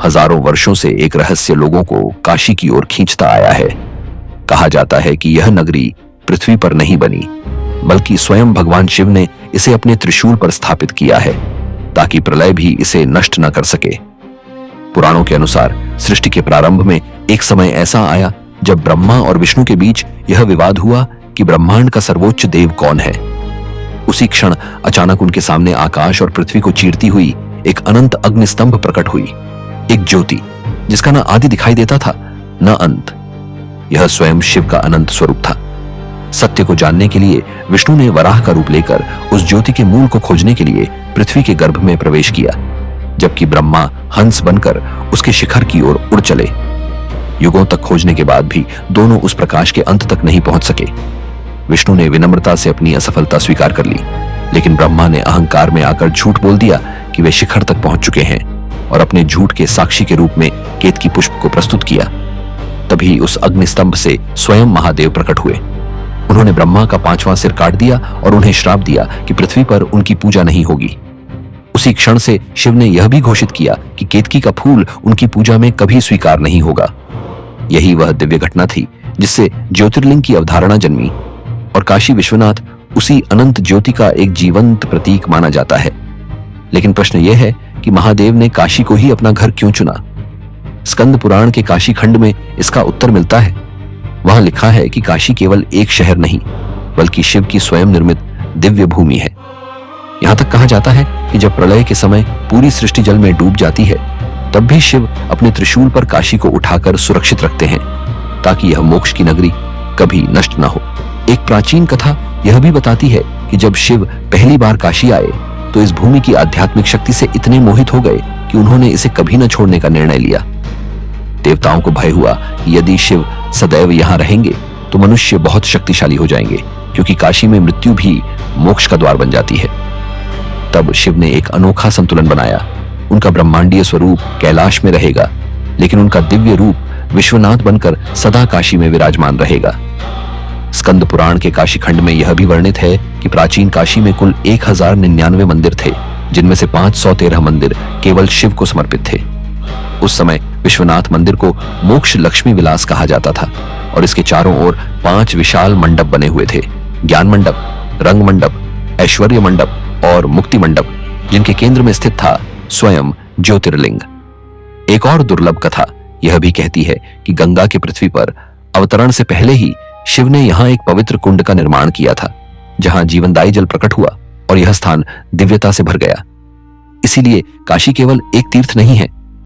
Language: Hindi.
हजारों वर्षों से एक रहस्य लोगों को काशी की ओर खींचता आया है। कहा जाता है कि यह नगरी पृथ्वी पर नहीं बनी, बल्कि स्वयं भगवान शिव ने इसे अपने त्रिशूल पर स्थापित किया है, ताकि प्रलय भी इसे नष्ट न कर सके। पुराणों के अनुसार सृष्टि के प्रारंभ में एक समय ऐसा आया जब ब्रह्मा और विष्णु के बीच यह विवाद हुआ कि ब्रह्मांड का सर्वोच्च देव कौन है। उसी क्षण अचानक उनके सामने आकाश और पृथ्वी को चीरती हुई एक अनंत अग्निस्तंभ प्रकट हुई, एक ज्योति जिसका न आदि दिखाई देता था न अंत। यह स्वयं शिव का अनंत स्वरूप था। सत्य को जानने के लिए विष्णु ने वराह का रूप लेकर उस ज्योति के मूल को खोजने के लिए पृथ्वी के गर्भ में प्रवेश किया, जबकि ब्रह्मा हंस बनकर उसके शिखर की ओर उड़ चले। युगों तक खोजने के बाद भी दोनों उस प्रकाश के अंत तक नहीं पहुंच सके। विष्णु ने विनम्रता से अपनी असफलता स्वीकार कर ली, लेकिन ब्रह्मा ने अहंकार में आकर झूठ बोल दिया कि वे शिखर तक पहुंच चुके हैं और अपने झूठ के साक्षी के रूप में केतकी पुष्प को प्रस्तुत किया। तभी उस अग्निस्तंभ से स्वयं महादेव प्रकट हुए। उन्होंने ब्रह्मा का 5वां सिर काट दिया और उन्हें श्राप दिया कि पृथ्वी पर उनकी पूजा नहीं होगी। उसी क्षण से शिव ने यह भी घोषित किया कि केतकी का फूल उनकी पूजा में कभी स्वीकार नहीं होगा। यही वह दिव्य घटना थी जिससे ज्योतिर्लिंग की अवधारणा जन्मी और काशी विश्वनाथ उसी अनंत ज्योति का एक जीवंत प्रतीक माना जाता है। लेकिन प्रश्न यह है कि महादेव ने काशी को ही अपना घर क्यों चुना? स्कंद पुराण के काशी खंड में इसका उत्तर मिलता है। वहां लिखा है कि काशी केवल एक शहर नहीं, बल्कि शिव की स्वयं निर्मित दिव्य भूमि है। यहां तक कहा जाता है कि जब प्रलय के समय पूरी सृष्टि जल में डूब जाती है, तब भी शिव अपने त्रिशूल पर काशी को उठाकर सुरक्षित रखते हैं, ताकि यह मोक्ष की नगरी कभी नष्ट न हो। एक प्राचीन कथा यह भी बताती है कि जब शिव पहली बार काशी आए तो इस भूमि की आध्यात्मिक शक्ति से इतने मोहित हो गए कि उन्होंने इसे कभी न छोड़ने का निर्णय लिया। देवताओं को भय हुआ कि यदि शिव सदैव यहाँ रहेंगे तो मनुष्य बहुत शक्तिशाली हो जाएंगे, क्योंकि काशी में मृत्यु भी मोक्ष का द्वार बन जाती है। तब शिव ने एक अनोखा संतुलन बनाया। उनका ब्रह्मांडीय स्वरूप कैलाश में रहेगा, लेकिन उनका दिव्य रूप विश्वनाथ बनकर सदा काशी में विराजमान रहेगा। स्कंद पुराण के काशी खंड में यह भी वर्णित है कि प्राचीन काशी में कुल 1099 मंदिर थे, जिनमें से 513 मंदिर केवल शिव को समर्पित थे। उस समय विश्वनाथ मंदिर को मोक्ष लक्ष्मी विलास कहा जाता था और इसके चारों ओर 5 विशाल मंडप बने हुए थे: ज्ञान मंडप, रंग मंडप, ऐश्वर्य मंडप और मुक्ति मंडप, जिनके केंद्र में स्थित था स्वयं ज्योतिर्लिंग। एक और दुर्लभ कथा यह भी कहती है कि गंगा के पृथ्वी पर अवतरण से पहले ही शिव ने यहाँ एक पवित्र कुंड का निर्माण किया था, जहां जीवनदायी जल प्रकट हुआ और यह स्थान दिव्यता से भर गया। इसीलिए काशी केवल एक तीर्थ नहीं है,